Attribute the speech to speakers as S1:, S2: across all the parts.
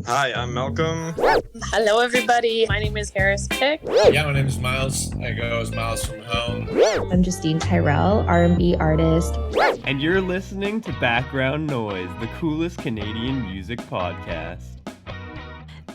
S1: Hi, I'm Malcolm.
S2: Hello, everybody. My name is Harris Pick.
S3: Yeah, my name is Miles. I go as Miles from home.
S4: I'm Justine Tyrell, R&B artist.
S5: And you're listening to Background Noise, the coolest Canadian music podcast.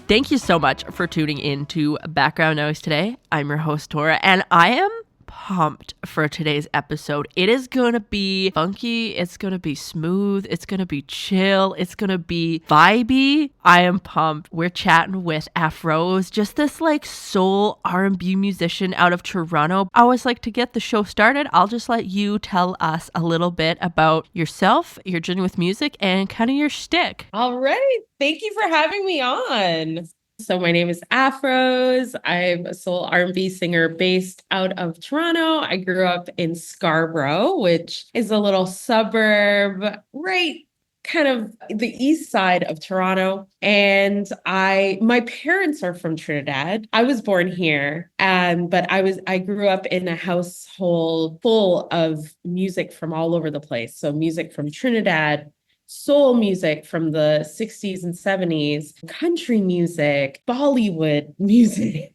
S6: Thank you so much for tuning in to Background Noise today. I'm your host, Tora, and I am pumped for today's episode. It is going to be funky, it's going to be smooth, it's going to be chill, it's going to be vibey. I am pumped. We're chatting with Aphrose, just this like soul R&B musician out of Toronto. I always like to get the show started. I'll just let you tell us a little bit about yourself, your journey with music, and kind of your shtick.
S2: All right. Thank you for having me on. So my name is Aphrose. I'm a soul R&B singer based out of Toronto. I grew up in Scarborough, which is a little suburb right kind of the east side of Toronto. And my parents are from Trinidad. I was born here, but I grew up in a household full of music from all over the place. So music from Trinidad, soul music from the 60s and 70s, country music, Bollywood music.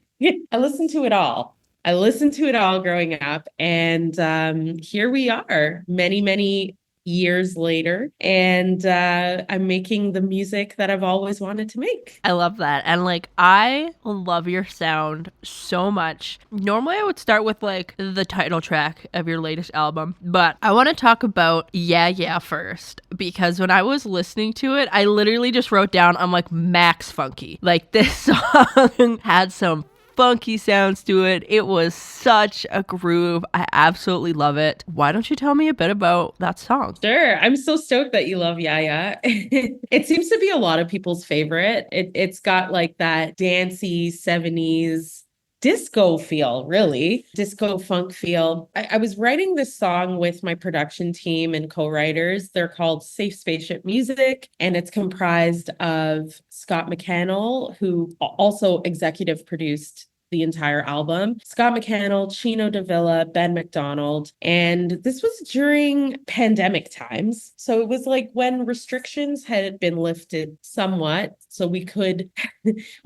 S2: I listened to it all. Growing up. And here we are many years later. And I'm making the music that I've always wanted to make.
S6: I love that. And like, I love your sound so much. Normally I would start with like the title track of your latest album, but I want to talk about Yeah Yeah first, because when I was listening to it, I literally just wrote down, I'm like, max funky. Like, this song had some funky sounds to it. It was such a groove. I absolutely love it. Why don't you tell me a bit about that song?
S2: Sure. I'm so stoked that you love Yaya. It seems to be a lot of people's favorite. It's got like that dancey 70s disco feel, really. Disco funk feel. I was writing this song with my production team and co-writers. They're called Safe Spaceship Music, and it's comprised of Scott McCannell, who also executive produced the entire album, Scott McCannell, Chino Davila, Ben McDonald. And this was during pandemic times. So it was like when restrictions had been lifted somewhat, so we could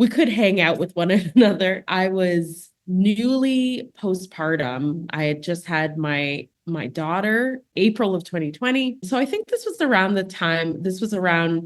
S2: hang out with one another. I was newly postpartum. I had just had my daughter, April of 2020. So I think this was around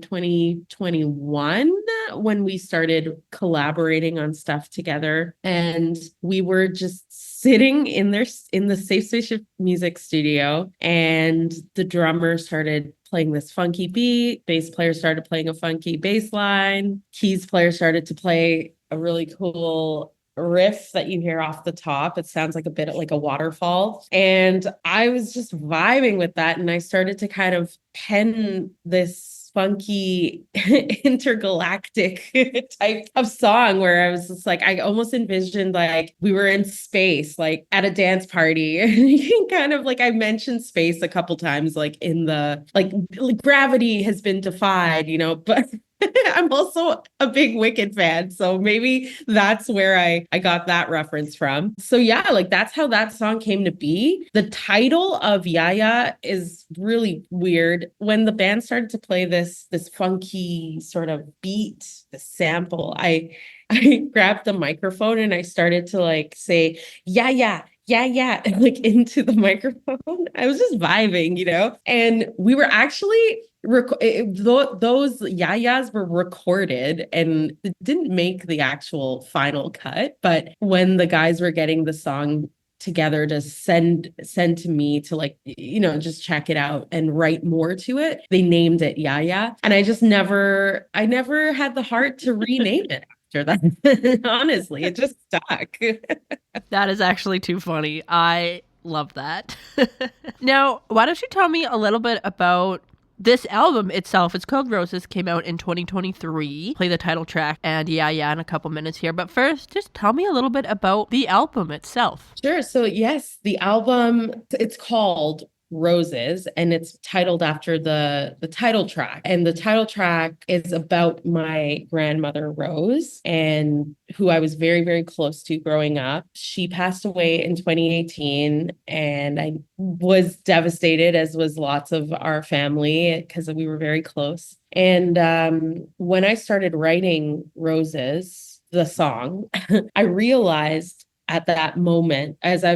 S2: 2021 when we started collaborating on stuff together. And we were just sitting in the Safe Spaceship Music studio, and the drummer started playing this funky beat. Bass player started playing a funky bass line. Keys player started to play a really cool riff that you hear off the top. It sounds like a bit like a waterfall. And I was just vibing with that. And I started to kind of pen this funky intergalactic type of song where I was just like, I almost envisioned like we were in space, like at a dance party. And kind of like I mentioned space a couple times, like in the like gravity has been defied, but I'm also a big Wicked fan, so maybe that's where I got that reference from. So yeah, like that's how that song came to be. The title of Yaya is really weird. When the band started to play this funky sort of beat, the sample, I grabbed the microphone and I started to like say yeah, like into the microphone. I was just vibing, and we were actually those yayas were recorded and it didn't make the actual final cut. But when the guys were getting the song together to send to me to like, just check it out and write more to it, they named it Yaya. And I never had the heart to rename it after that. Honestly, it just stuck.
S6: That is actually too funny. I love that. Now, why don't you tell me a little bit about this album itself? It's called Roses, came out in 2023. Play the title track and yeah in a couple minutes here. But first, just tell me a little bit about the album itself.
S2: Sure. So yes, the album, it's called Roses, and it's titled after the title track. And the title track is about my grandmother, Rose, and who I was very, very close to growing up. She passed away in 2018, and I was devastated, as was lots of our family, because we were very close. And when I started writing Roses, the song, I realized at that moment, as I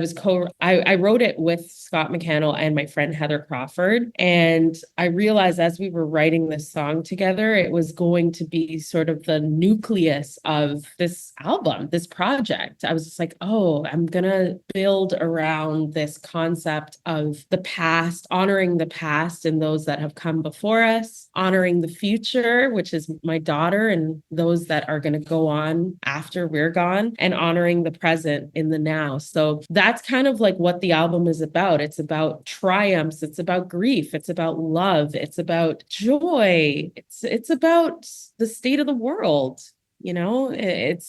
S2: wrote it with Scott McCannell and my friend Heather Crawford. And I realized as we were writing this song together, it was going to be sort of the nucleus of this album, this project. I was just like, oh, I'm going to build around this concept of the past, honoring the past and those that have come before us, honoring the future, which is my daughter and those that are going to go on after we're gone, and honoring the present in the now. So that's kind of like what the album is about. It's about triumphs, it's about grief, it's about love, it's about joy, it's about the state of the world. You know, it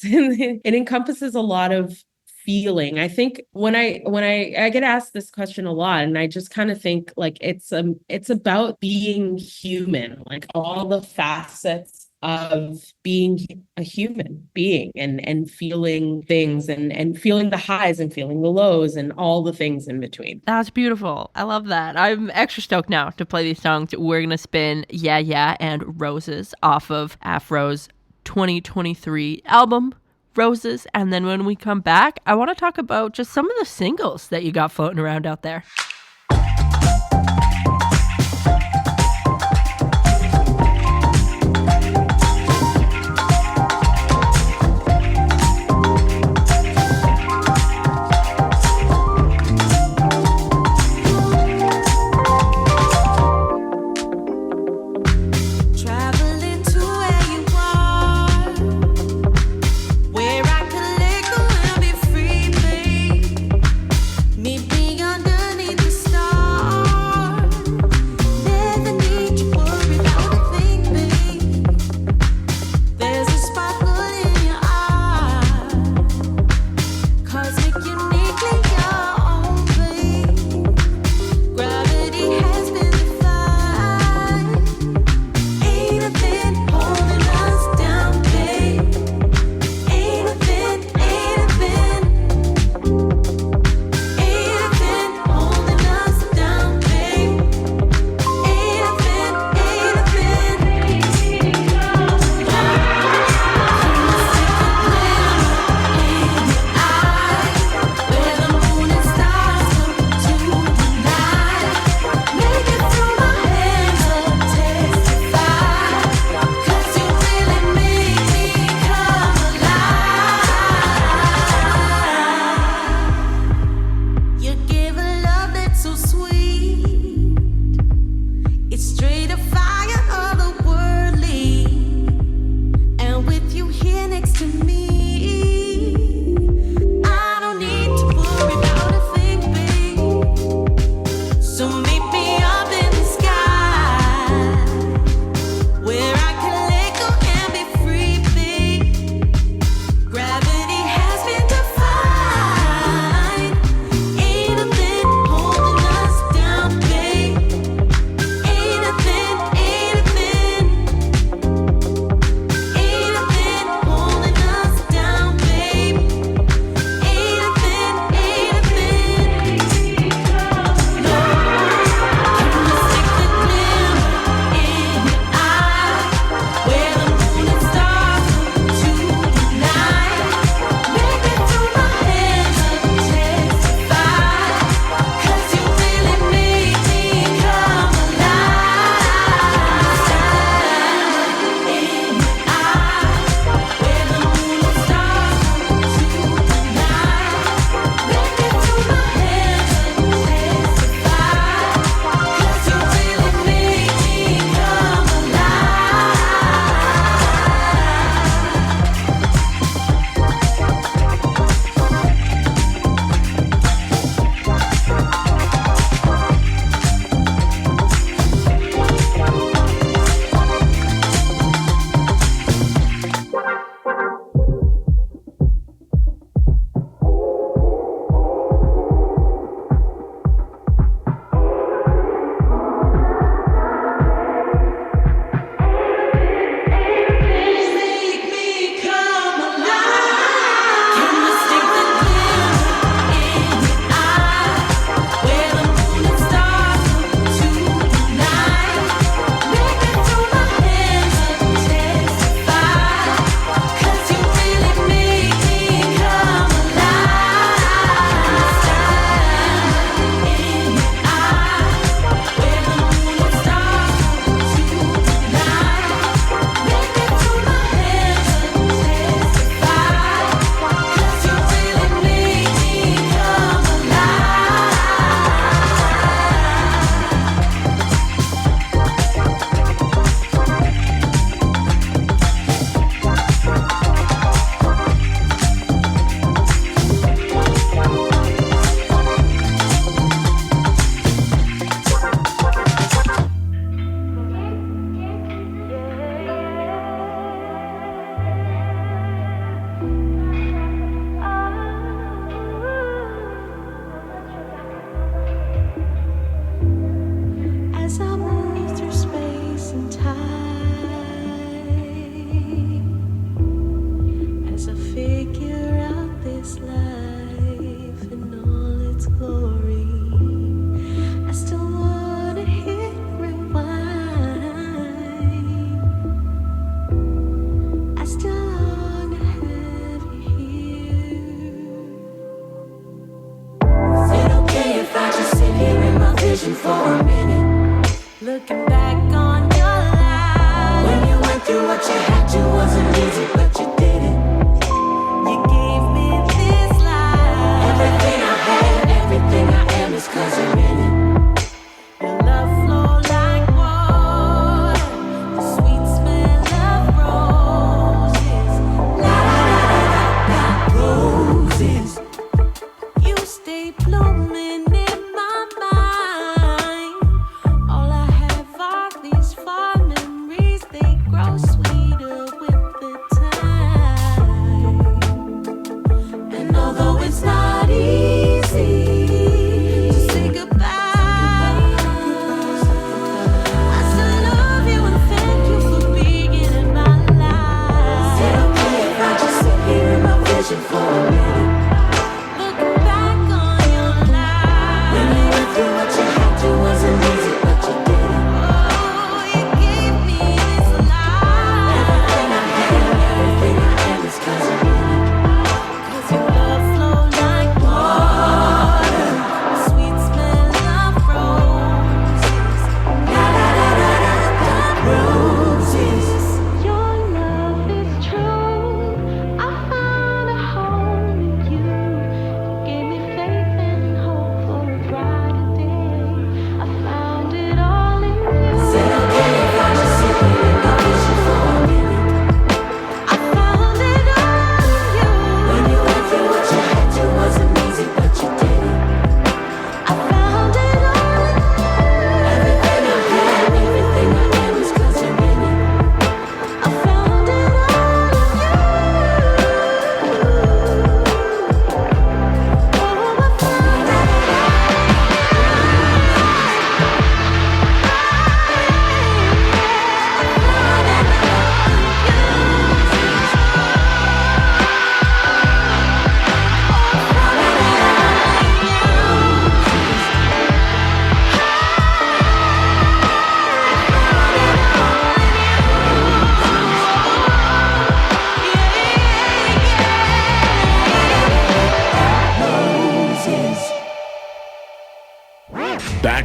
S2: encompasses a lot of feeling. I think when I get asked this question a lot, and I just kind of think like it's about being human, like all the facets of being a human being and feeling things and feeling the highs and feeling the lows and all the things in between.
S6: That's beautiful. I love that. I'm extra stoked now to play these songs. We're going to spin Yeah Yeah and Roses off of Aphrose 2023 album Roses. And then when we come back, I want to talk about just some of the singles that you got floating around out there.
S1: Me being underneath the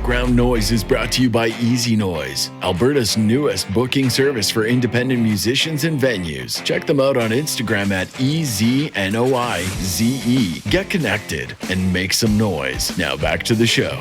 S1: Background Noise is brought to you by Easy Noise, Alberta's newest booking service for independent musicians and venues. Check them out on Instagram at EZNOIZE. Get connected and make some noise. Now back to the show.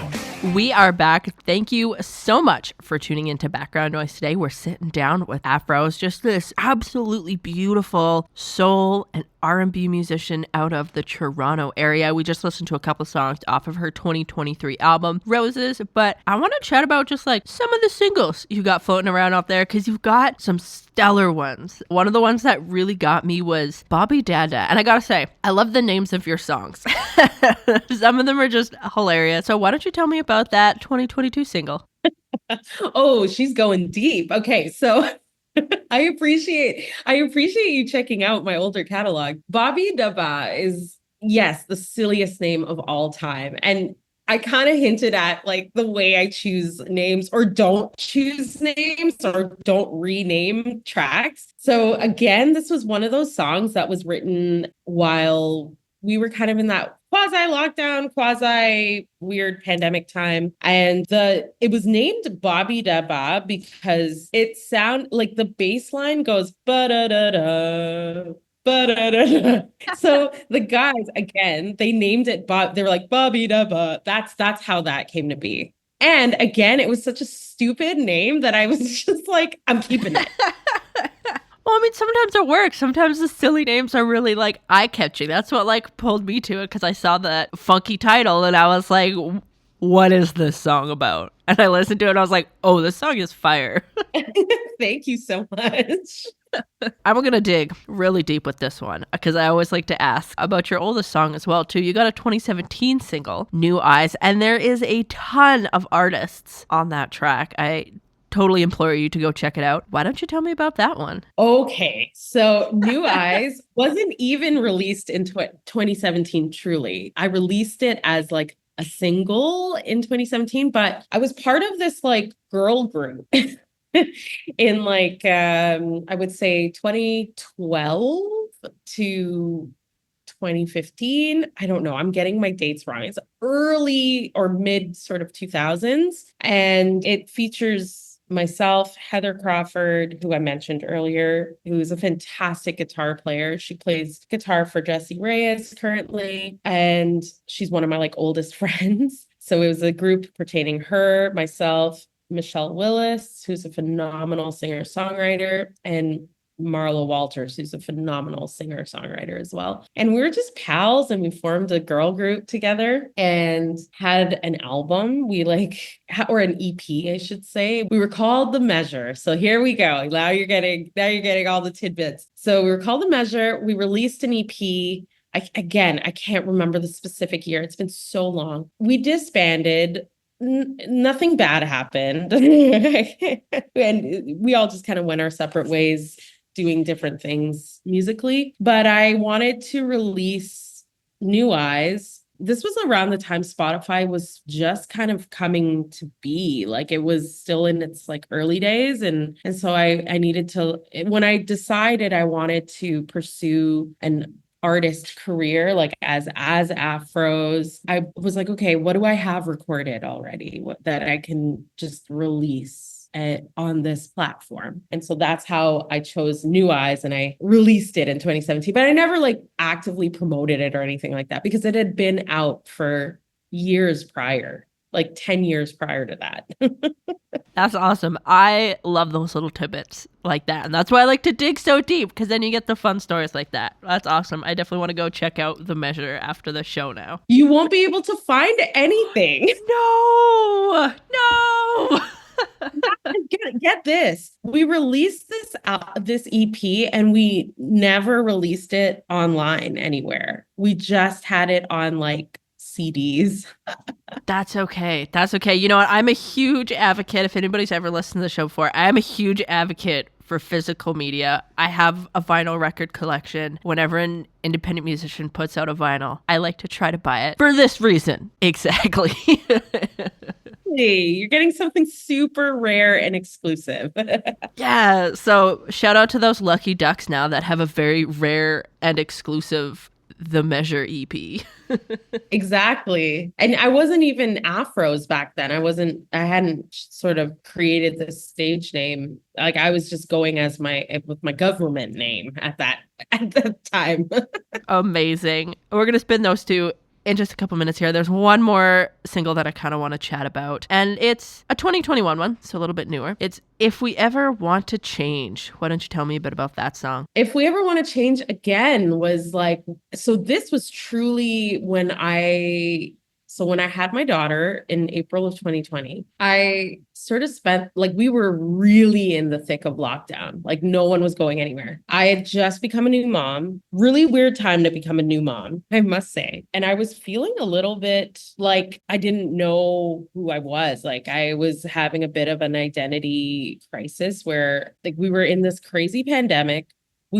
S6: We are back. Thank you so much for tuning into Background Noise today. We're sitting down with Aphrose, just this absolutely beautiful soul and R&B musician out of the Toronto area. We just listened to a couple songs off of her 2023 album, Roses, but I want to chat about just like some of the singles you got floating around out there, because you've got some stellar ones. One of the ones that really got me was Bobby Dada. And I gotta say, I love the names of your songs. Some of them are just hilarious. So why don't you tell me about that 2022 single?
S2: Oh, she's going deep. Okay, so I appreciate you checking out my older catalog. Bobby Daba is, yes, the silliest name of all time. And I kind of hinted at like the way I choose names or don't choose names or don't rename tracks. So again, this was one of those songs that was written while we were kind of in that quasi lockdown, quasi weird pandemic time. And it was named Bobby Daba because it sound like the bass line goes ba-da-da-da. Ba-da-da-da. So the guys, again, they named it Bob. They were like Bobby Daba. That's how that came to be. And again, it was such a stupid name that I was just like, I'm keeping it.
S6: Well, I mean, sometimes it works. Sometimes the silly names are really like eye-catching. That's what like pulled me to it, because I saw that funky title and I was like, what is this song about? And I listened to it and I was like, oh, this song is fire.
S2: Thank you so much.
S6: I'm going to dig really deep with this one, because I always like to ask about your oldest song as well, too. You got a 2017 single, New Eyes, and there is a ton of artists on that track. I totally implore you to go check it out. Why don't you tell me about that one?
S2: Okay, so New Eyes wasn't even released in 2017, truly. I released it as like a single in 2017, but I was part of this like girl group in like I would say 2012 to 2015. I don't know. I'm getting my dates wrong. It's early or mid sort of 2000s. And it features myself, Heather Crawford, who I mentioned earlier, who is a fantastic guitar player. She plays guitar for Jessie Reyes currently, and she's one of my like oldest friends. So it was a group pertaining her, myself, Michelle Willis, who's a phenomenal singer-songwriter, and Marla Walters, who's a phenomenal singer-songwriter as well. And we were just pals, and we formed a girl group together and had an album. Or an EP, I should say. We were called The Measure. So here we go. Now you're getting all the tidbits. So we were called The Measure. We released an EP. I can't remember the specific year. It's been so long. We disbanded. Nothing bad happened. And we all just kind of went our separate ways, doing different things musically. But I wanted to release New Eyes. This was around the time Spotify was just kind of coming to be. Like it was still in its like early days. And so I needed to, when I decided I wanted to pursue an artist career, like as Aphrose, I was like, okay, what do I have recorded already that I can just release on this platform? And so that's how I chose New Eyes, and I released it in 2017, but I never like actively promoted it or anything like that, because it had been out for years prior, like 10 years prior to that.
S6: That's awesome. I love those little tidbits like that. And that's why I like to dig so deep, because then you get the fun stories like that. That's awesome. I definitely want to go check out The Measure after the show now.
S2: You won't be able to find anything.
S6: No.
S2: Get this. We released this EP and we never released it online anywhere. We just had it on like CDs.
S6: That's okay. That's okay. You know what? I'm a huge advocate. If anybody's ever listened to the show before, I am a huge advocate for physical media. I have a vinyl record collection. Whenever an independent musician puts out a vinyl, I like to try to buy it for this reason. Exactly.
S2: Hey, you're getting something super rare and exclusive.
S6: Yeah. So shout out to those lucky ducks now that have a very rare and exclusive the Measure EP.
S2: Exactly. And I wasn't even Aphrose back then. I hadn't sort of created this stage name. Like I was just going as with my government name at that time.
S6: Amazing. We're going to spin those two in just a couple minutes here. There's one more single that I kind of want to chat about, and it's a 2021 one, so a little bit newer. It's If We Ever Want to Change. Why don't you tell me a bit about that song?
S2: If We Ever Want to Change Again was like, so this was truly when I had my daughter in April of 2020, I sort of spent, like, we were really in the thick of lockdown. Like no one was going anywhere. I had just become a new mom. Really weird time to become a new mom, I must say. And I was feeling a little bit like I didn't know who I was. Like I was having a bit of an identity crisis where like we were in this crazy pandemic. I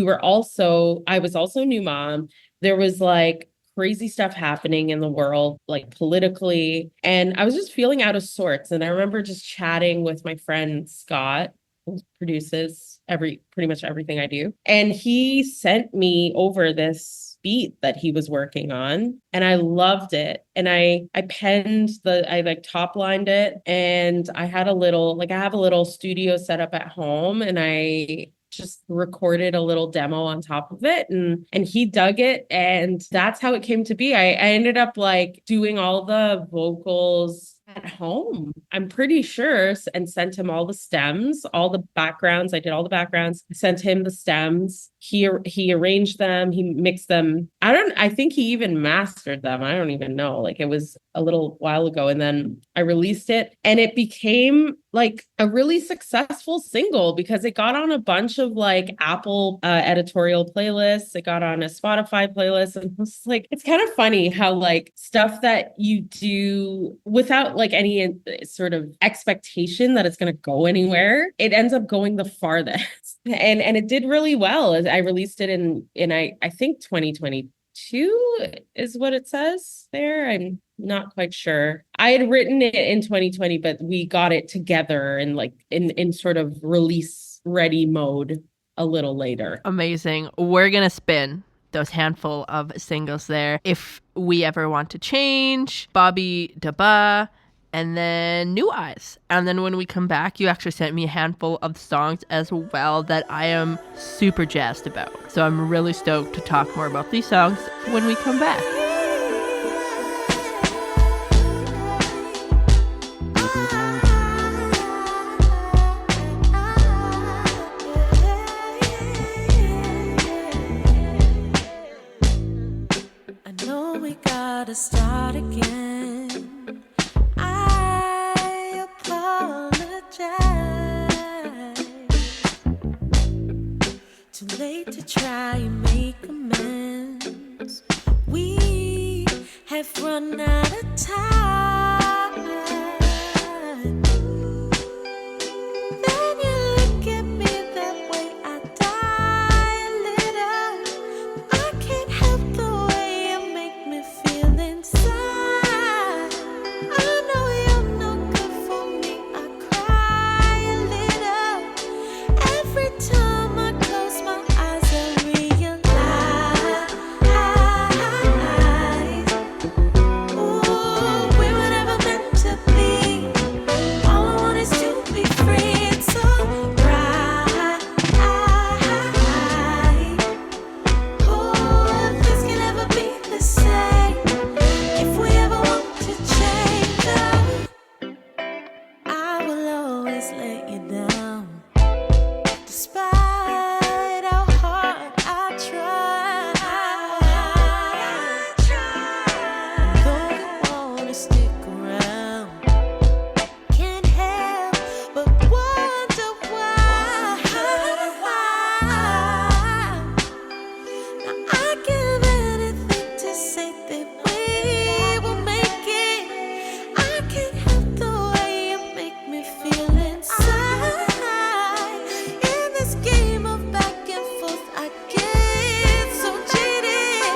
S2: was also a new mom. There was like crazy stuff happening in the world, like politically. And I was just feeling out of sorts. And I remember just chatting with my friend Scott, who produces pretty much everything I do. And he sent me over this beat that he was working on. And I loved it. And I like top lined it. And I have a little studio set up at home, and I just recorded a little demo on top of it, and he dug it, and that's how it came to be. I ended up like doing all the vocals at home, I'm pretty sure, and sent him all the stems, all the backgrounds. I did all the backgrounds, sent him the stems. He arranged them, he mixed them. I think he even mastered them. I don't even know. Like it was a little while ago, and then I released it, and it became like a really successful single because it got on a bunch of like Apple editorial playlists. It got on a Spotify playlist, and it's like, it's kind of funny how like stuff that you do without like any sort of expectation that it's going to go anywhere, it ends up going the farthest. And it did really well. I released it in I think 2022 is what it says there. I'm not quite sure. I had written it in 2020, but we got it together and like in sort of release ready mode a little later.
S6: Amazing. We're going to spin those handful of singles there. If We Ever Want to Change, Bobby Daba, and then New Eyes. And then when we come back, you actually sent me a handful of songs as well that I am super jazzed about. So I'm really stoked to talk more about these songs when we come back.
S7: I know we gotta start again. I apologize. Too late to try and make amends. We have run out of time. Then you look at me that way, I die a little. I can't help the way you make me feel inside. I know you're no good for me, I cry a little. Every time I close my eyes, I realize, ooh, we were never meant to be. All I want is to be free. It's alright. Oh, things can never be the same. If we ever want to change, I will always let you down. Despite how hard I try, though you wanna stick around, can't help but wonder why. Now I give anything to say that we will make it. I can't help the way you make me feel inside. In this game of back and forth, I get so cheated.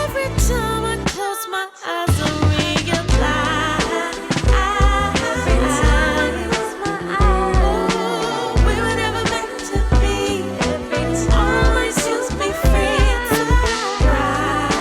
S7: Every time I close my eyes, I realize. Ooh, we were never meant to be. Always just be free. It's alright.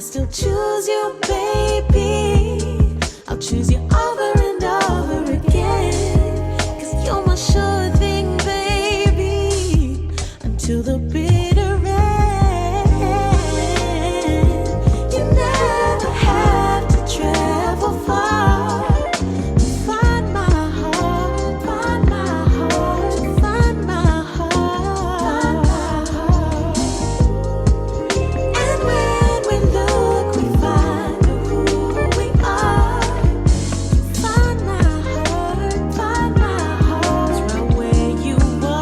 S7: still choose you, baby. I'll choose you over and over again. 'Cause you're my sure thing, baby, until the bitter end. You never have to travel far to find my heart, find my heart, find my heart. And when we look, we find who we are. Find my heart, find my heart, it's right where you are.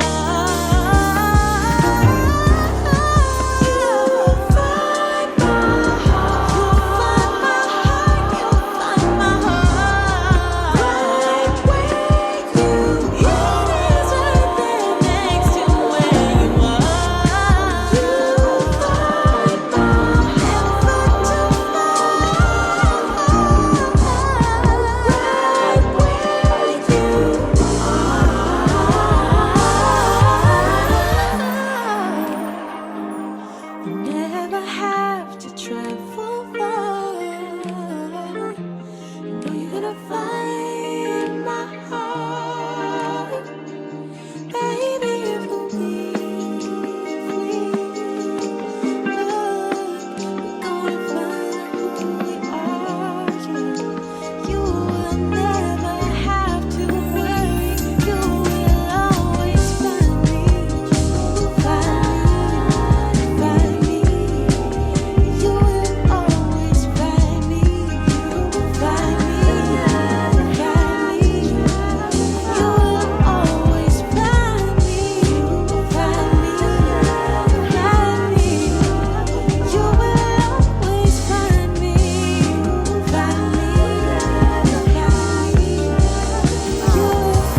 S7: You'll find my heart, you'll find my heart, right where you are. It is right there next to where you are. You'll find my heart, right where you are. You never have to travel far. You know you're gonna find my heart, baby. If we look, we're gonna find who we are. You will never have to worry. You will always find me. Find me. You will always find me. Find me. You will always find me. Find me. You will always find me. Find me. You will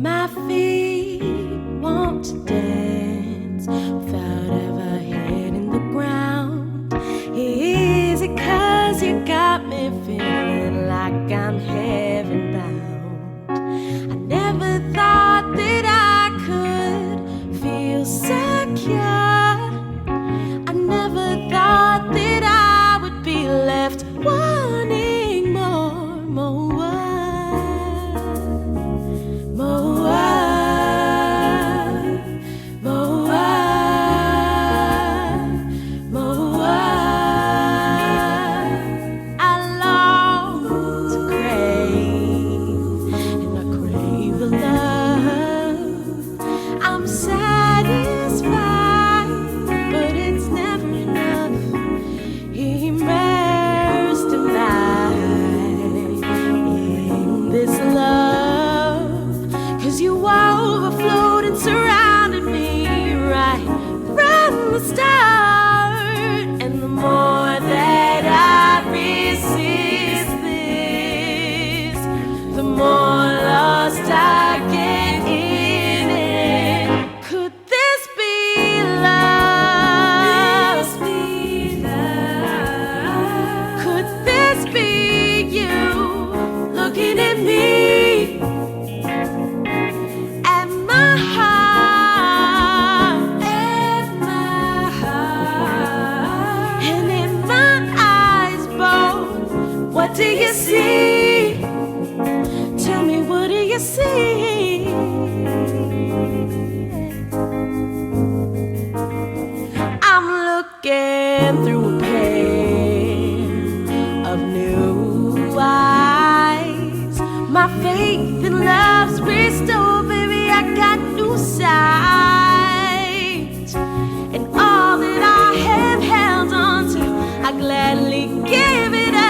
S7: My feet want to dance without ever hitting the ground. Is it 'cause you got me feeling like I'm heaven bound? I never thought that I could feel secure. I never thought that I would be left wanting more, more. I long to crave, and I crave the love. I'm satisfied, but it's never enough. Immersed in this love, 'cause you overflowed and surrounded me right from the start. And the more that I resist this, the more lost I get in it. Could this be love? Could this be you looking at me? And my heart, and in my eyes both, what do you see? Tell me, what do you see? I'm looking through a pair of new eyes. My faith and love's restored, baby. I got new sight, and all that I have held on to, I gladly give it up.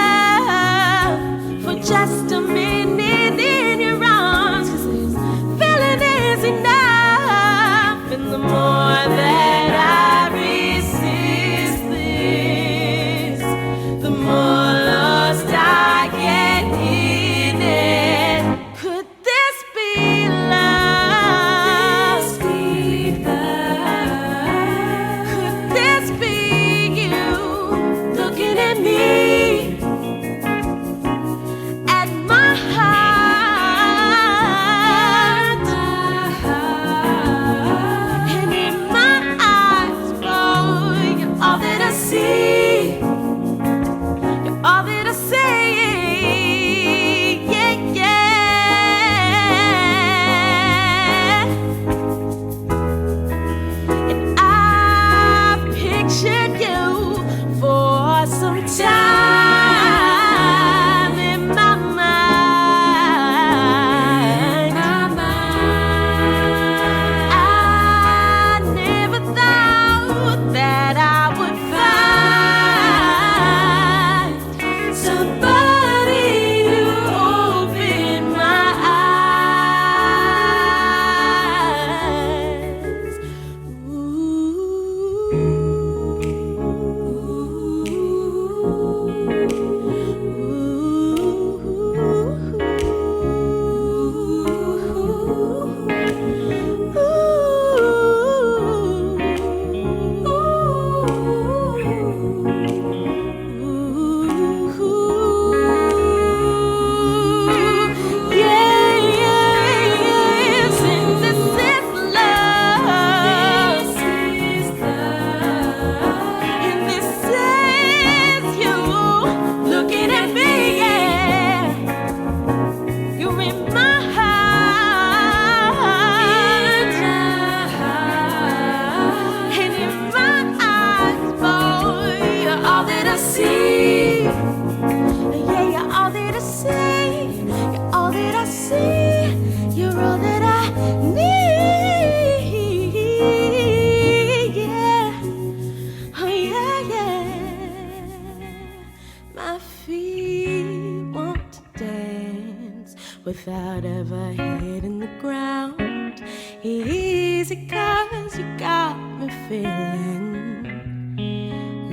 S7: we want to dance without ever hitting the ground. Easy, 'cause you got me feeling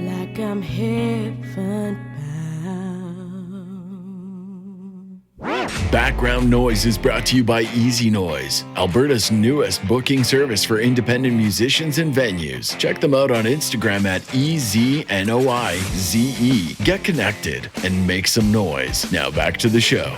S7: like I'm heaven bound.
S1: Background Noise is brought to you by Easy Noise, Alberta's newest booking service for independent musicians and venues. Check them out on Instagram at EZNOIZE. Get connected and make some noise. Now back to the show.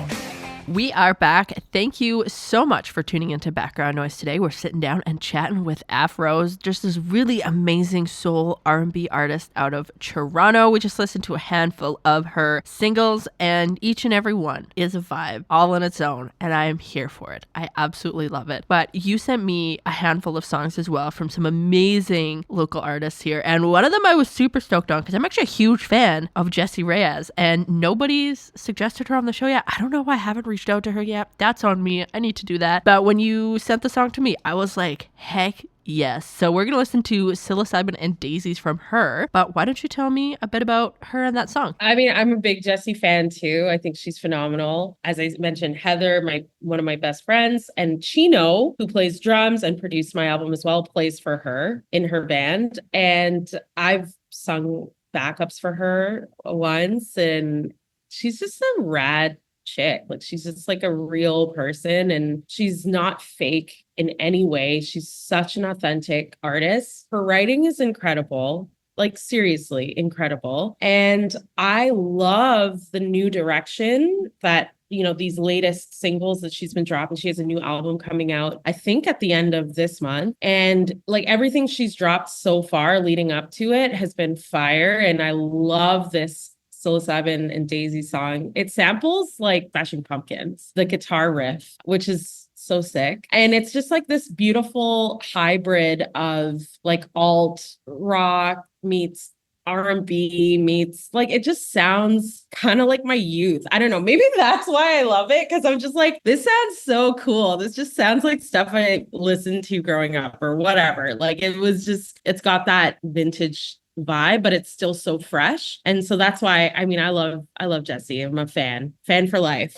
S6: We are back. Thank you so much for tuning into Background Noise today. We're sitting down and chatting with Aphrose, just this really amazing soul R&B artist out of Toronto. We just listened to a handful of her singles, and each and every one is a vibe all on its own, and I am here for it. I absolutely love it. But you sent me a handful of songs as well from some amazing local artists here, and one of them I was super stoked on because I'm actually a huge fan of Jessie Reyez, and nobody's suggested her on the show yet. I don't know why I haven't reached out to her yet. That's on me. I need to do that. But when you sent the song to me, I was like, heck yes. So we're going to listen to Psilocybin and Daisies from her. But why don't you tell me a bit about her and that song?
S2: I mean, I'm a big Jessie fan too. I think she's phenomenal. As I mentioned, Heather, one of my best friends, and Chino, who plays drums and produced my album as well, plays for her in her band. And I've sung backups for her once, and she's just a rad chick. Like, she's just like a real person, and she's not fake in any way. She's such an authentic artist. Her writing is incredible, like seriously incredible. And I love the new direction that, you know, these latest singles that she's been dropping. She has a new album coming out, I think at the end of this month. And like everything she's dropped so far leading up to it has been fire. And I love this Psilocybin and Daisy song. It samples like Smashing Pumpkins, the guitar riff, which is so sick. And it's just like this beautiful hybrid of like alt rock meets R&B meets, like, it just sounds kind of like my youth. I don't know. Maybe that's why I love it, because I'm just like, this sounds so cool. This just sounds like stuff I listened to growing up or whatever. Like, it's got that vintage vibe, but it's still so fresh. And so that's why, I mean, I love Jessie. I'm a fan for life.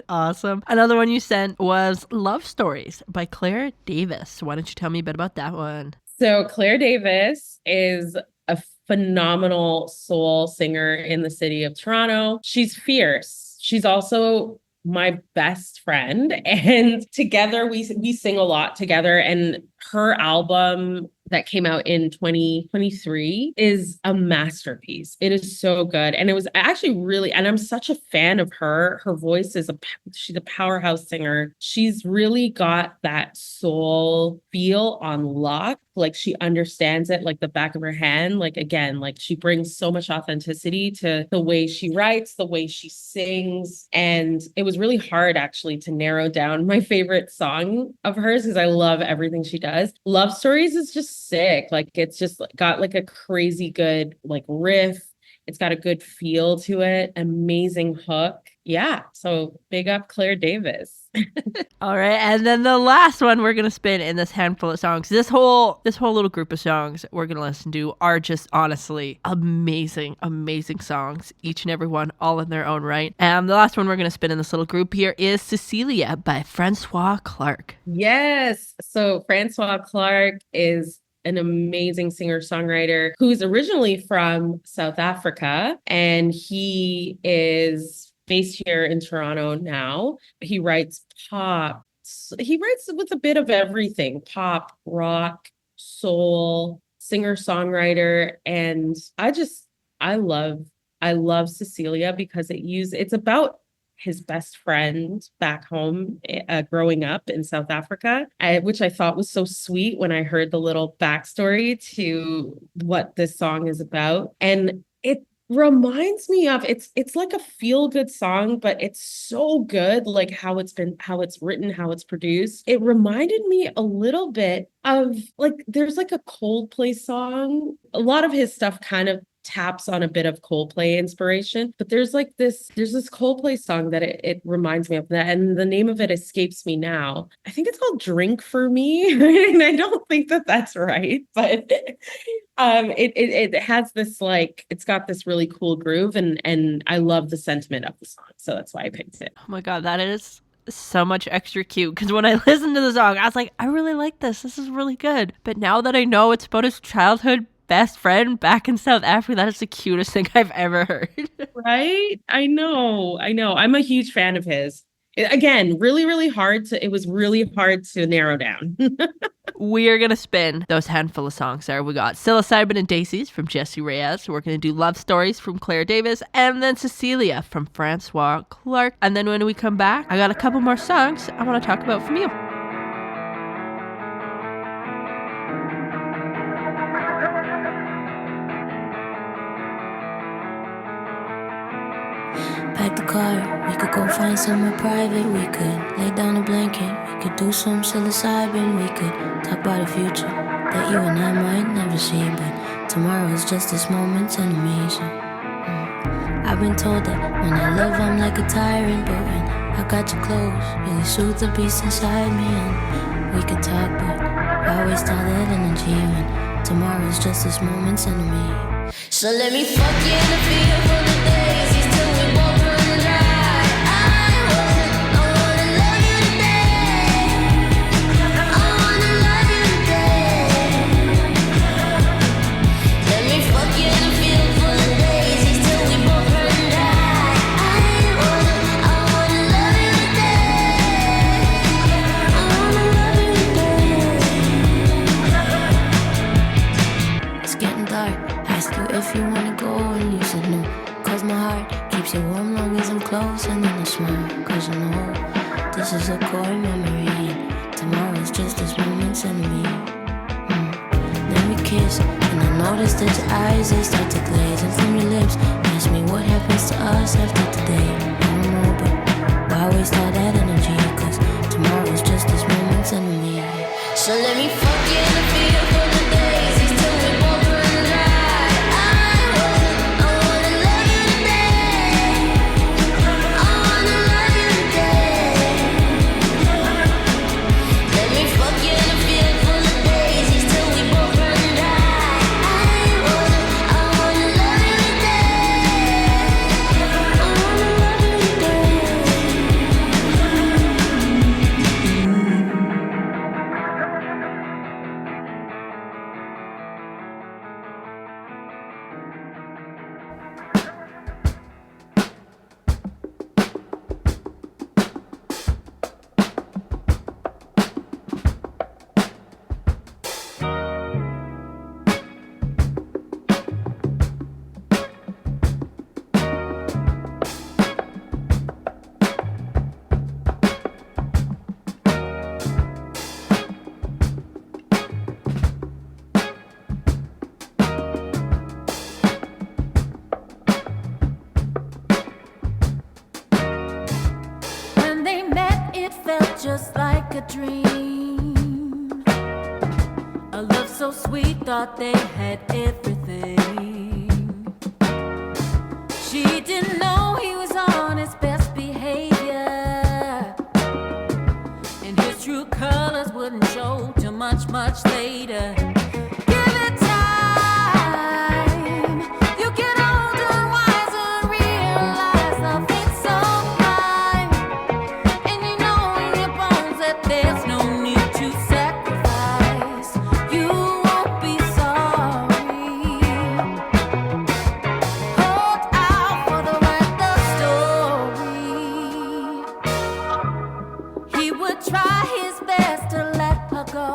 S6: Awesome. Another one you sent was Love Stories by Claire Davis. Why don't you tell me a bit about that one?
S2: So Claire Davis is a phenomenal soul singer in the city of Toronto. She's fierce. She's also my best friend, and together we sing a lot together. And her album that came out in 2023 is a masterpiece. It is so good. And it was actually really, and I'm such a fan of her. Her voice she's a powerhouse singer. She's really got that soul feel on lock. Like, she understands it like the back of her hand. Like, again, like, she brings so much authenticity to the way she writes, the way she sings. And it was really hard actually to narrow down my favorite song of hers, because I love everything she does. Love Stories is just sick. Like, it's just got like a crazy good like riff. It's got a good feel to it. Amazing hook. Yeah. So big up Claire Davis.
S6: All right. And then the last one we're going to spin in this handful of songs, this whole little group of songs we're going to listen to are just honestly amazing, amazing songs. Each and every one, all in their own right. And the last one we're going to spin in this little group here is Cecilia by Francois Clark.
S2: Yes. So Francois Clark is an amazing singer-songwriter who's originally from South Africa, and he is based here in Toronto now. He writes pop. He writes with a bit of everything: pop, rock, soul, singer-songwriter. And I love Cecilia because it's about his best friend back home growing up in South Africa, which I thought was so sweet when I heard the little backstory to what this song is about. And it reminds me of, it's like a feel-good song, but it's so good, like how it's written, how it's produced. It reminded me a little bit of, like, there's like a Coldplay song. A lot of his stuff kind of taps on a bit of Coldplay inspiration, but there's this Coldplay song that it reminds me of that, and the name of it escapes me now. I think it's called Drink for Me. And I don't think that that's right, but it has this it's got this really cool groove, and I love the sentiment of the song, so that's why I picked it.
S6: Oh my God, that is so much extra cute, because when I listened to the song, I was like, I really like this. This is really good. But now that I know it's about his childhood best friend back in South Africa, that is the cutest thing I've ever heard.
S2: Right? I know. I'm a huge fan of his. Again, really, really hard it was really hard to narrow down.
S6: We are going to spin those handful of songs there. We got Psilocybin and Daisies from Jesse Reyes. We're going to do Love Stories from Claire Davis. And then Cecilia from Francois Clark. And then when we come back, I got a couple more songs I want to talk about from you.
S7: Pack the car, we could go find somewhere private. We could lay down a blanket, we could do some psilocybin. We could talk about a future that you and I might never see. But tomorrow is just this moment's animation. I've been told that when I love I'm like a tyrant, but when I got you close, really soothe the beast inside me. And we could talk, but I waste all that energy when tomorrow is just this moment's enemy. So let me fuck you in the field for the daisies till we both run dry. I wanna love you today. I wanna love you today. Let me fuck you in the field for the daisies till we both run dry. I wanna love you today. I wanna love you today. It's getting dark. Ask you if you wanna go, and you said no. Cause my heart keeps you warm long as I'm close. And then I smile, cause you know this is a core memory, and tomorrow's just this moment's enemy. Then we kiss, and I notice that your eyes, they start to glaze. And from your lips, ask me what happens to us after today. I don't know, but why waste all that energy? Cause tomorrow's just this moment's enemy. So let me fuck you in the field for the daisies till we both run dry. I wanna love you today. I wanna love you today. Let me fuck you in the field for the daisies till we both run dry. I wanna love you today. I wanna love you today. When they met, it felt just like a dream. A love so sweet, thought they had everything. She didn't know he was on his best behavior, and his true colors wouldn't show till much, much later. Give it time. You get older, wiser, realize nothing's so fine. And you know in your bones that there's no need to sacrifice. You won't be sorry. Hold out for the right the story. He would try his best to let her go.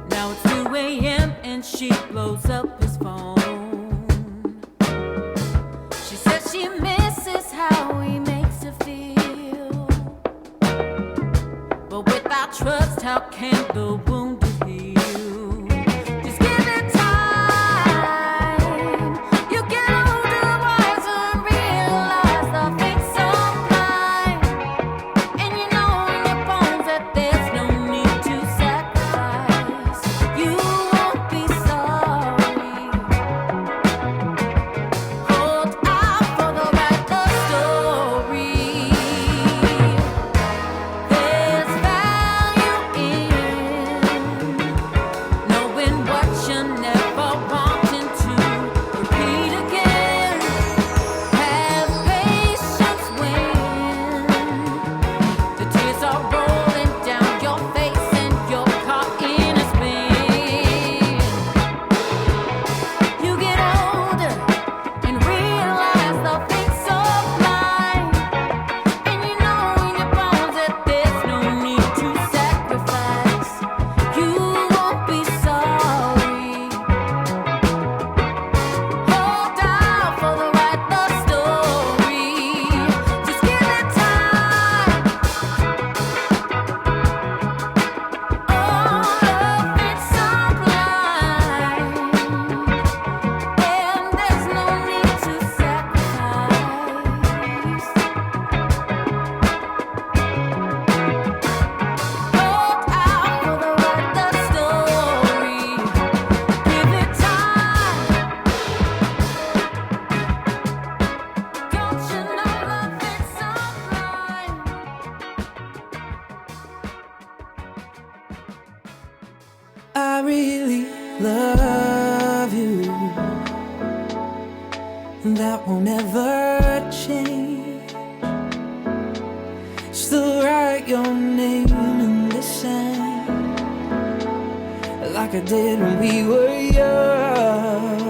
S7: Now it's 2 a.m. and she blows up his phone. She says she misses how he makes her feel. But without trust, how can the wounded heal? Just give it time. You get older, wiser, realize nothing's so blind. And you know in your bones that there's no need to sacrifice. You won't be sorry.
S8: that won't ever change. Still write your name in the sand, like I did when we were young.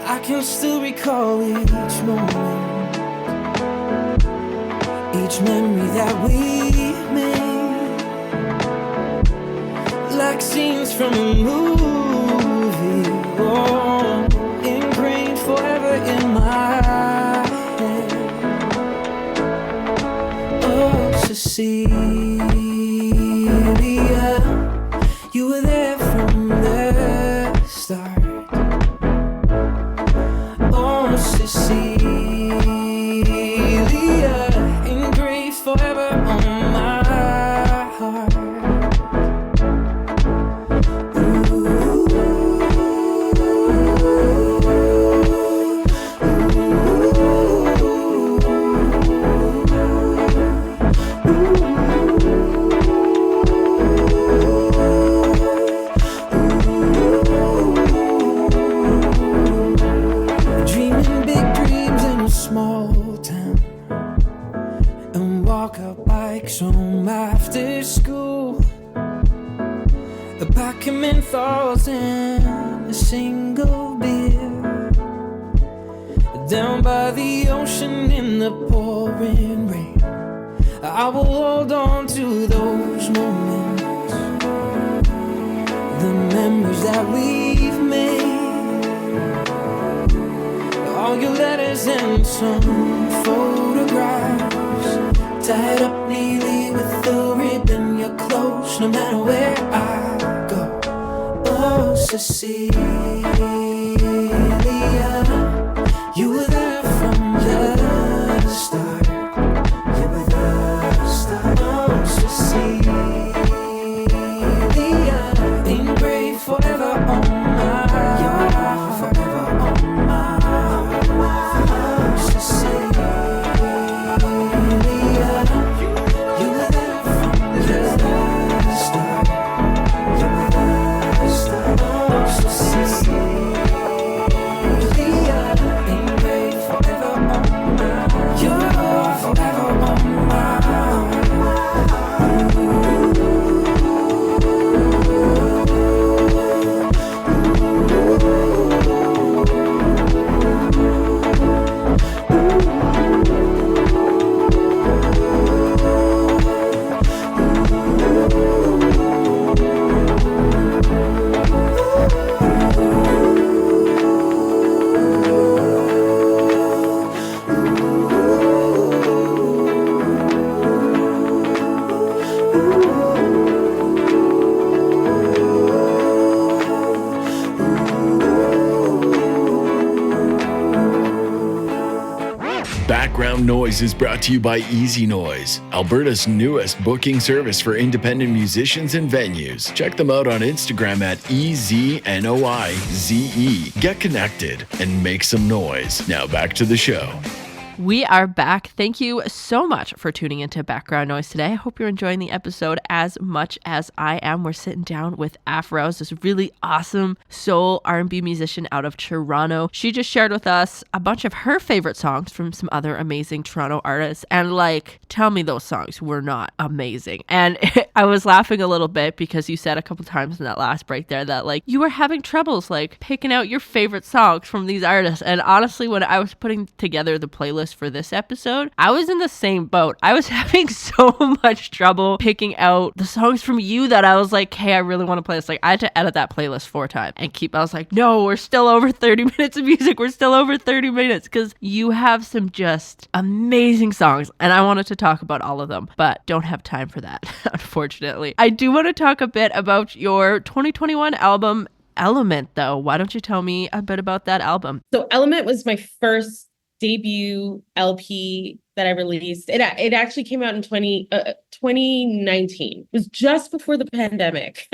S8: I can still recall each moment, each memory that we made, like scenes from a movie, oh, ingrained forever in my head. Oh, Cecilia, you were there from the start. Oh, Cecilia, engraved forever on my heart. Dreaming big dreams in a small town, and walk our bikes home after school. A pack of menthols and a single beer, down by the ocean in the pouring rain. I will hold on to those moments, the memories that we've made. All your letters and some photographs, tied up neatly with a ribbon. You're close no matter where I go. Oh, Cecilia, you were there from the start. You were the start. Oh, Cecilia, engraved forever on my heart. Forever on my heart. Oh, Cecilia, you were there from the start. You were the start. Oh, Cecilia, engraved forever on my heart. You're forever on my heart.
S1: Background Noise is brought to you by Easy Noise, Alberta's newest booking service for independent musicians and venues. Check them out on Instagram at EZNOIZE. Get connected and make some noise. Now back to the show.
S6: We are back. Thank you so much for tuning into Background Noise today. I hope you're enjoying the episode as much as I am. We're sitting down with Aphrose, this really awesome soul R&B musician out of Toronto. She just shared with us a bunch of her favorite songs from some other amazing Toronto artists. And tell me those songs were not amazing. And I was laughing a little bit because you said a couple times in that last break there that you were having troubles picking out your favorite songs from these artists. And honestly, when I was putting together the playlist for this episode, I was in the same boat. I was having so much trouble picking out the songs from you that I was like, hey, I really want to play this. I had to edit that playlist 4 times and I was like, no, we're still over 30 minutes of music. We're still over 30 minutes because you have some just amazing songs and I wanted to talk about all of them, but don't have time for that, unfortunately. I do want to talk a bit about your 2021 album, Element, though. Why don't you tell me a bit about that album?
S2: So Element was my first debut LP that I released. It actually came out in 2019. It was just before the pandemic.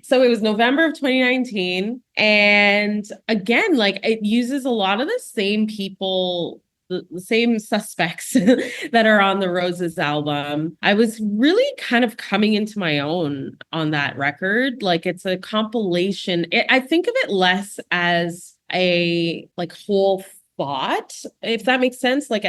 S2: So it was November of 2019. And again, it uses a lot of the same people, the same suspects that are on the Roses album. I was really kind of coming into my own on that record. It's a compilation. I think of it less as a like whole thought, if that makes sense. Like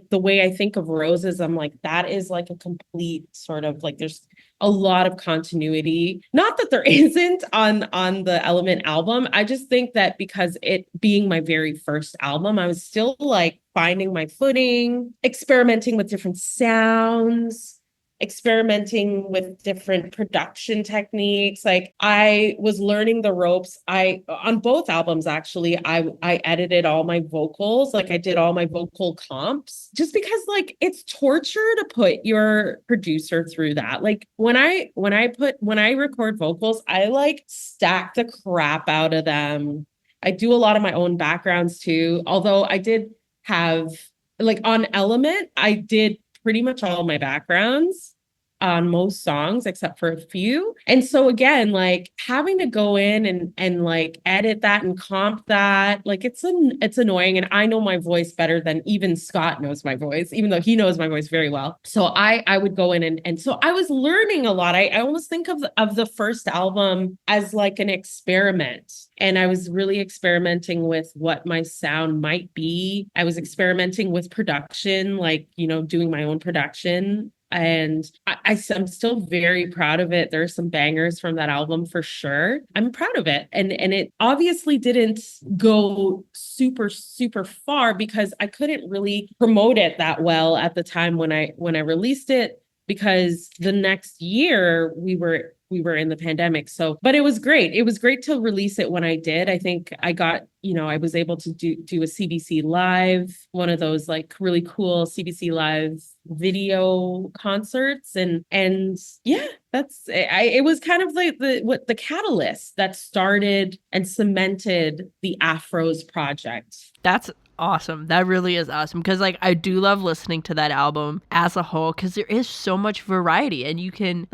S2: the way I think of roses, I'm like, that is like a complete sort of like, there's a lot of continuity. Not that there isn't on the Element album. I just think that because it being my very first album, I was still like finding my footing, experimenting with different sounds, experimenting with different production techniques. Like I was learning the ropes. On both albums actually, I edited all my vocals. Like I did all my vocal comps just because like it's torture to put your producer through that. Like when I record vocals, I like stack the crap out of them. I do a lot of my own backgrounds too. Although I did have like on Element, I did pretty much all my backgrounds on most songs except for a few. And so again, like having to go in and like edit that and comp that, like it's annoying. And I know my voice better than even Scott knows my voice, even though he knows my voice very well. So I would go in and so I was learning a lot. I almost think of the first album as like an experiment. And I was really experimenting with what my sound might be. I was experimenting with production, like, you know, doing my own production. And I'm still very proud of it. There are some bangers from that album for sure. I'm proud of it. And it obviously didn't go super, super far because I couldn't really promote it that well at the time when I released it, because the next year we were in the pandemic. So, but it was great. It was great to release it when I did. I think I got, you know, I was able to do a CBC Live, one of those like really cool CBC Live video concerts. And yeah, it was kind of like the catalyst that started and cemented the Aphrose project.
S6: That's awesome. That really is awesome, because like I do love listening to that album as a whole, because there is so much variety and you can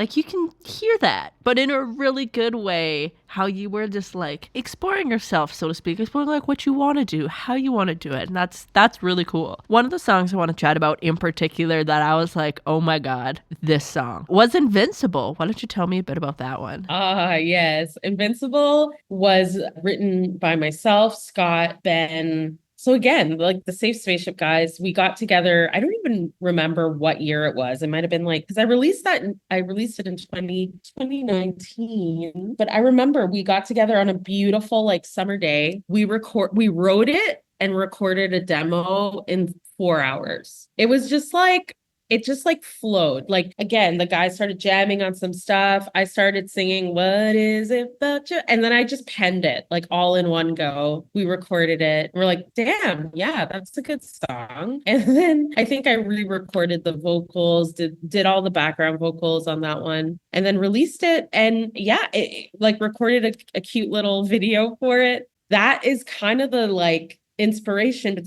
S6: hear that, but in a really good way, how you were just like exploring yourself, so to speak, exploring like what you want to do, how you want to do it. And that's really cool. One of the songs I want to chat about in particular that I was like, oh my God, this song was Invincible. Why don't you tell me a bit about that one?
S2: Yes. Invincible was written by myself, Scott, Ben. So again, like the Safe Spaceship guys, we got together. I don't even remember what year it was. It might have been like, because I released it in 2019. But I remember we got together on a beautiful like summer day. We wrote it and recorded a demo in 4 hours. It was just like, it just like flowed. Like, again, the guys started jamming on some stuff. I started singing, "What is it about you?" And then I just penned it like all in one go. We recorded it. We're like, damn, yeah, that's a good song. And then I think I re-recorded the vocals, did all the background vocals on that one, and then released it. And yeah, it like recorded a cute little video for it. That is kind of the like inspiration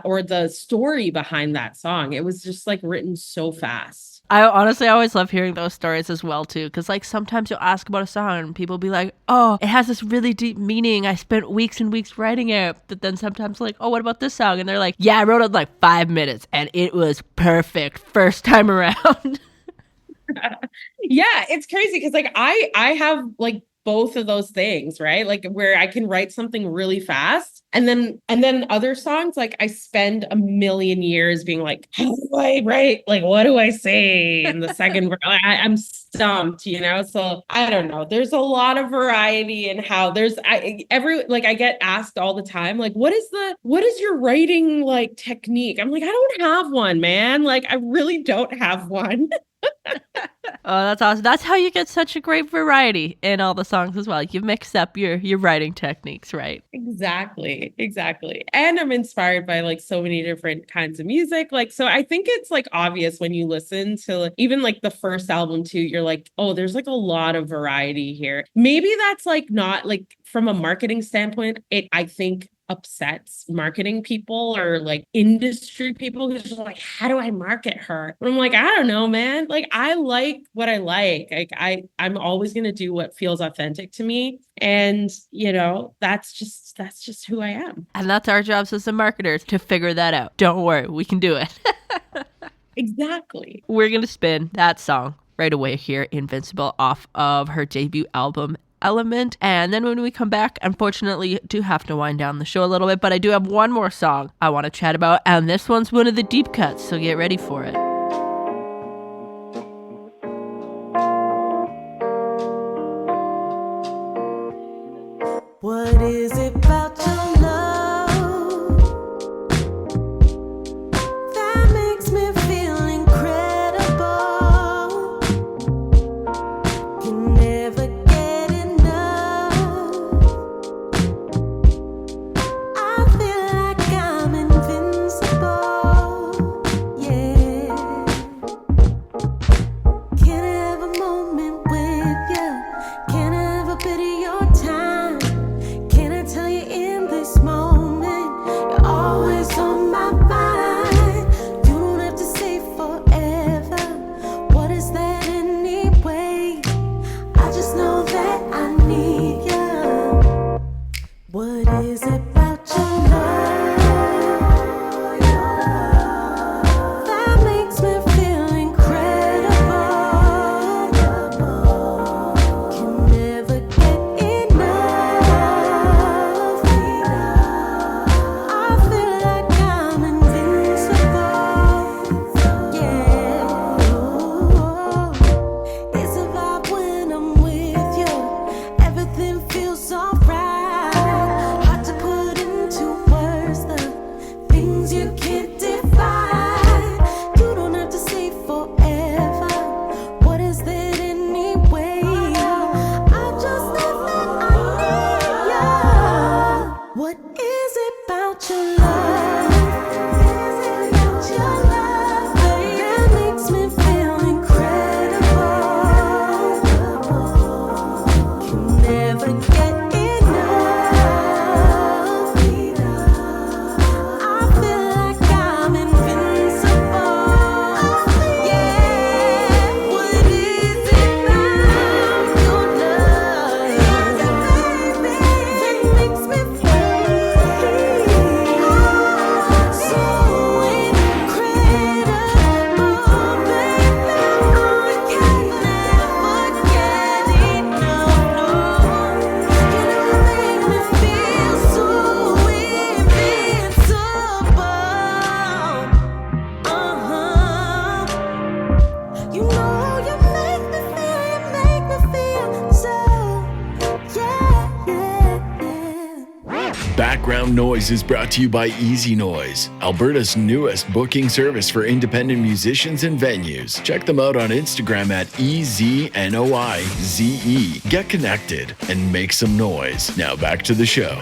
S2: or the story behind that song. It was just like written so fast.
S6: I honestly always love hearing those stories as well too, because like sometimes you'll ask about a song and people be like, oh, it has this really deep meaning, I spent weeks and weeks writing it. But then sometimes like, oh, what about this song? And they're like, yeah, I wrote it in like 5 minutes and it was perfect first time around.
S2: Yeah, it's crazy because like I have like both of those things, right? Like where I can write something really fast, and then other songs, like I spend a million years being like, how do I write? Like, what do I say in the second verse? I'm stumped, you know? So I don't know. There's a lot of variety in how I get asked all the time, like, what is your writing like technique? I'm like, I don't have one, man. Like, I really don't have one.
S6: Oh, that's awesome. That's how you get such a great variety in all the songs as well. You mix up your writing techniques, right?
S2: Exactly. And I'm inspired by like so many different kinds of music. Like, so I think it's like obvious when you listen to like, even like the first album too, you're like, oh, there's like a lot of variety here. Maybe that's like not like from a marketing standpoint, I think upsets marketing people or like industry people who's just like, how do I market her? But I'm like, I don't know, man. Like, I like what I like. Like I'm always going to do what feels authentic to me. And, you know, that's just who I am.
S6: And that's our jobs as the marketers, to figure that out. Don't worry, we can do it.
S2: Exactly.
S6: We're going to spin that song right away here, Invincible, off of her debut album, element. And then when we come back, unfortunately, do have to wind down the show a little bit, but I do have one more song I want to chat about, and this one's one of the deep cuts, so get ready for it.
S7: What is it about your love that makes me feel incredible? Can never get enough. I feel like I'm invincible. Yeah. Can I have a moment with you? Can I have a bit of your time? Can I tell you in this moment, you're always on my mind. You don't have to say forever. What is that anyway? I just know that I need you. What is it about your love that makes me feel incredible? Can never get enough. I feel like I'm invincible. Yeah. It's a vibe when I'm with you. Everything feels alright. Hard to put into words the things you can't define. You don't have to say forever. What is that anyway? I just know that I need you. What is it about your love? That makes me feel incredible. Can never get enough. I feel like I'm invincible. Yeah. What is it about your love that makes me feel so incredible, baby? I can never get enough. You make me feel so invincible. You know you make me feel so, yeah.
S1: Background Noise is brought to you by Easy Noise, Alberta's newest booking service for independent musicians and venues. Check them out on Instagram at EZNOIZE. Get connected and make some noise. Now back to the show.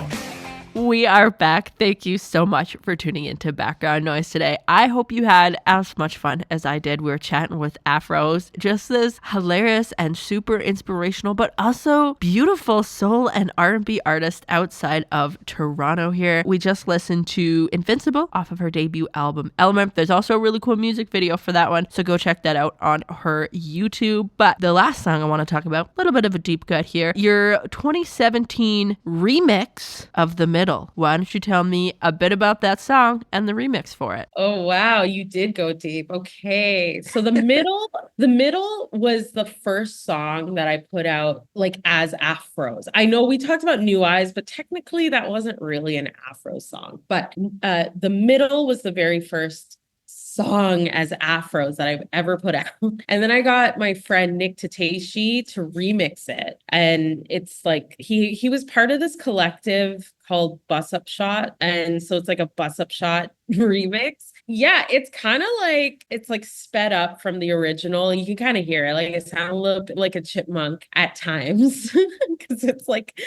S6: We are back. Thank you so much for tuning into Background Noise today. I hope you had as much fun as I did. We were chatting with Aphrose, just this hilarious and super inspirational, but also beautiful soul and R&B artist outside of Toronto here. We just listened to Invincible off of her debut album, Element. There's also a really cool music video for that one, so go check that out on her YouTube. But the last song I want to talk about, a little bit of a deep cut here, your 2017 remix of The Middle. Why don't you tell me a bit about that song and the remix for it?
S2: Oh wow, you did go deep. Okay. So the middle was the first song that I put out like as Aphrose. I know we talked about New Eyes, but technically that wasn't really an Aphrose song. But the middle was the very first song as Aphrose that I've ever put out. And then I got my friend Nick Tateshi to remix it. And it's like he was part of this collective called Bus Up Shot. And so it's like a Bus Up Shot remix. Yeah, it's kind of like it's like sped up from the original. You can kind of hear it. Like it sounds a little bit like a chipmunk at times because it's like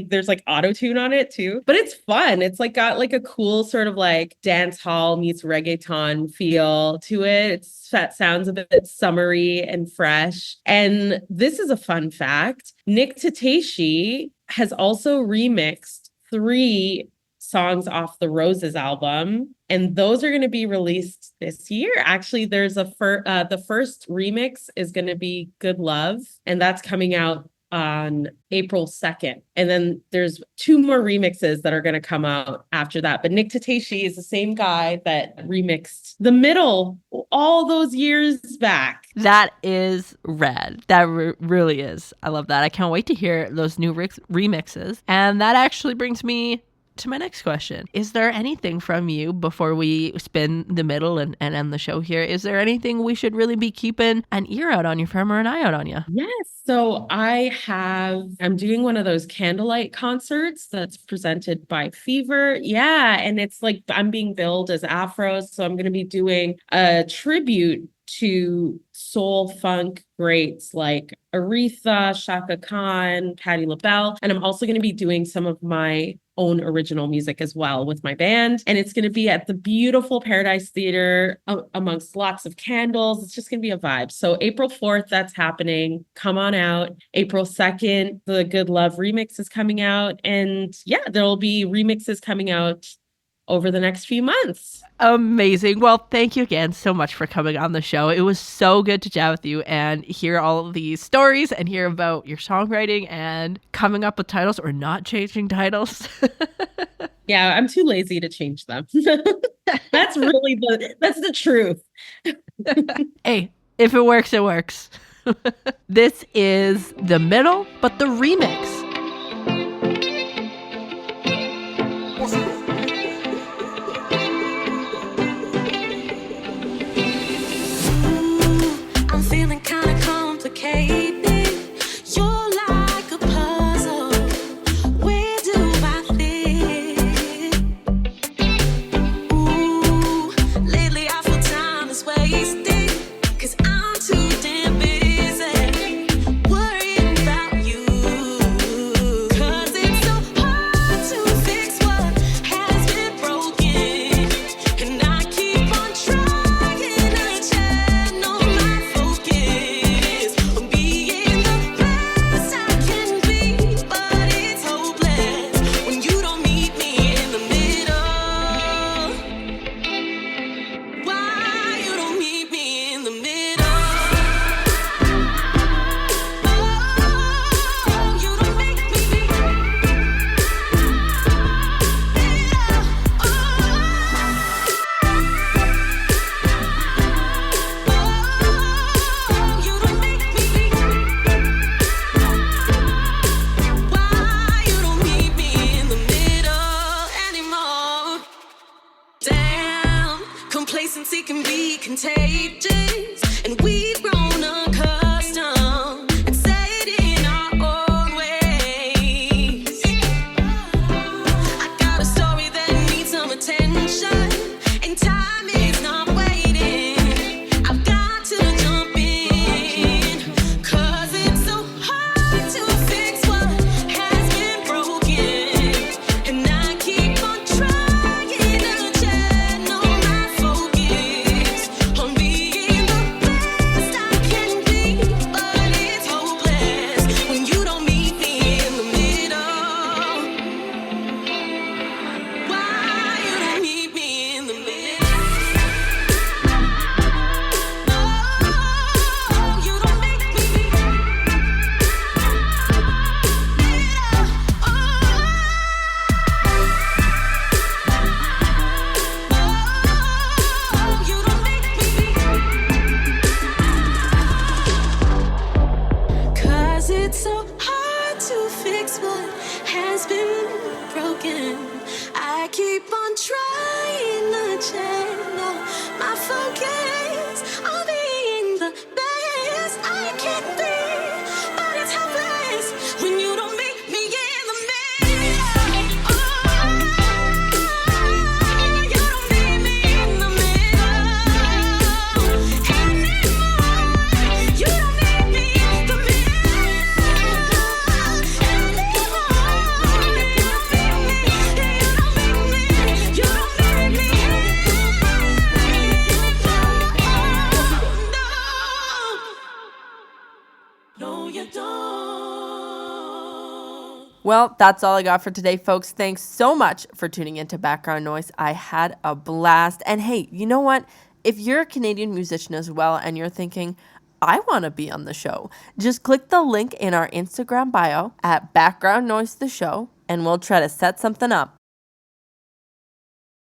S2: there's like auto tune on it too. But it's fun. It's like got like a cool sort of like dance hall meets reggaeton feel to it. It sounds a bit summery and fresh. And this is a fun fact. Nick Tateshi has also remixed 3 songs off the Roses album, and those are going to be released this year. Actually, there's the first remix is going to be Good Love, and that's coming out on April 2nd. And then there's 2 more remixes that are going to come out after that. But Nick Tateshi is the same guy that remixed The Middle all those years back.
S6: That is rad. That really is. I love that. I can't wait to hear those new remixes. And that actually brings me to my next question. Is there anything from you before we spin The Middle and end the show here? Is there anything we should really be keeping an ear out on you from or an eye out on you?
S2: Yes. So I'm doing one of those candlelight concerts that's presented by Fever. Yeah. And it's like I'm being billed as Aphrose. So I'm going to be doing a tribute to soul funk greats like Aretha, Shaka Khan, Patti LaBelle. And I'm also going to be doing some of my own original music as well with my band. And it's going to be at the beautiful Paradise Theater amongst lots of candles. It's just going to be a vibe. So April 4th, that's happening. Come on out. April 2nd, the Good Love remix is coming out. And yeah, there'll be remixes coming out over the next few months.
S6: Amazing. Well, thank you again so much for coming on the show. It was so good to chat with you and hear all of these stories and hear about your songwriting and coming up with titles or not changing titles.
S2: Yeah, I'm too lazy to change them. That's the truth.
S6: Hey, if it works, it works. This is The Middle, but the remix.
S7: I'm feeling kinda complicated. You're like a puzzle. Where do I fit? Ooh, lately I feel time is wasted. 'Cause I'm too damn busy worrying about you. 'Cause it's so hard to fix what has been broken. And I keep on trying to channel my focus on being the best I can be. But it's hopeless when you don't meet me in the middle. Why you don't meet me in the middle? Oh, you don't make me you don't make me why you don't meet me in the middle anymore. Damn, complacency can be contagious, and we've grown accustomed and say it in our own ways. I got a story that needs some attention, and time is not waiting. I've got to jump in, 'cause it's so hard to fix what has been broken. And I keep on trying to channel my focus on being the best I can be. But it's hopeless when you don't meet me in the middle. Why you don't meet me in the middle? Oh, you don't make me you don't make me 'cause it's so hard to fix what has been broken. I keep on trying to channel my focus on being the best I can be. But it's helpless when you don't make me in the middle. Oh, you don't make me in the middle anymore. You don't make me in the middle anymore. You don't make me. No, you don't.
S6: Well, that's all I got for today, folks. Thanks so much for tuning into Background Noise. I had a blast. And hey, you know what? If you're a Canadian musician as well and you're thinking, I want to be on the show. Just click the link in our Instagram bio at Background Noise the Show, and we'll try to set something up.